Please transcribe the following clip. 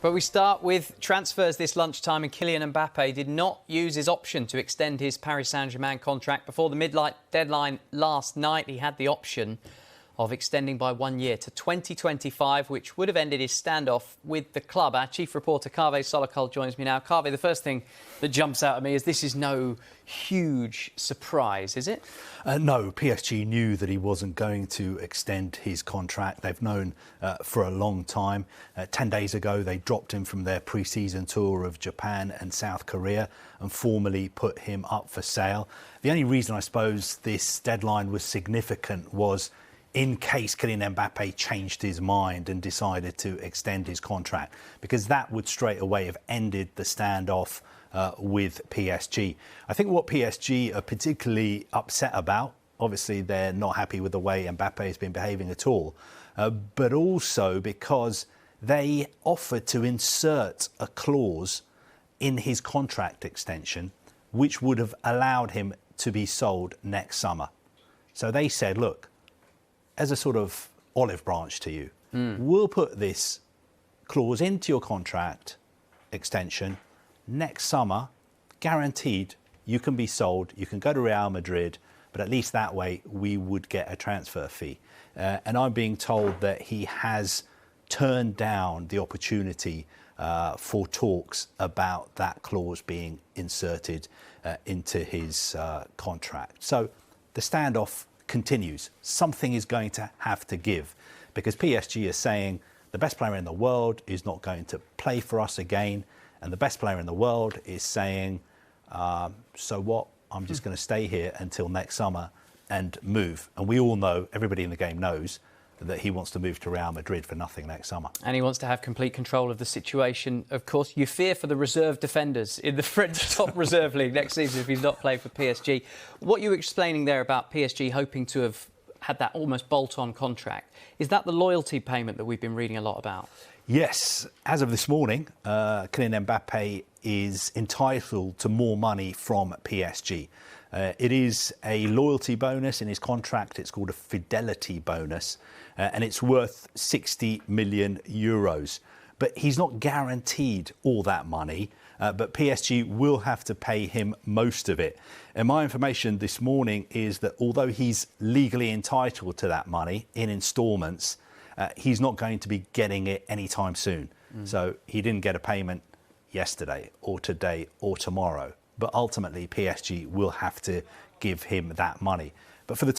But we start with transfers this lunchtime, and Kylian Mbappe did not use his option to extend his Paris Saint-Germain contract before the midnight deadline last night. He had the option of extending by 1 year to 2025, which would have ended his standoff with the club. Our chief reporter, Kaveh Solokol, joins me now. Kaveh, the first thing that jumps out at me is this is no huge surprise, is it? No, PSG knew that he wasn't going to extend his contract. They've known for a long time. 10 days ago, they dropped him from their pre-season tour of Japan and South Korea and formally put him up for sale. The only reason I suppose this deadline was significant was in case Kylian Mbappe changed his mind and decided to extend his contract, because that would straight away have ended the standoff with PSG. I think what PSG are particularly upset about, obviously they're not happy with the way Mbappe has been behaving at all, but also because they offered to insert a clause in his contract extension which would have allowed him to be sold next summer. So they said, look, as a sort of olive branch to you, we'll put this clause into your contract extension. Next summer, guaranteed, you can be sold, you can go to Real Madrid, but at least that way we would get a transfer fee. And I'm being told that he has turned down the opportunity for talks about that clause being inserted into his contract. So the standoff continues. Something is going to have to give, because PSG is saying the best player in the world is not going to play for us again, and the best player in the world is saying, so what, I'm just going to stay here until next summer and move. And we all know, everybody in the game knows, that he wants to move to Real Madrid for nothing next summer. And he wants to have complete control of the situation. Of course, you fear for the reserve defenders in the French top reserve league next season if he's not playing for PSG. What you were explaining there about PSG hoping to have had that almost bolt-on contract, is that the loyalty payment that we've been reading a lot about? Yes. As of this morning, Kylian Mbappe is entitled to more money from PSG. It is a loyalty bonus in his contract. It's called a fidelity bonus, and it's worth 60 million euros. But he's not guaranteed all that money, but PSG will have to pay him most of it. And my information this morning is that although he's legally entitled to that money in instalments, he's not going to be getting it anytime soon. So he didn't get a payment yesterday or today or tomorrow. But ultimately, PSG will have to give him that money. But for the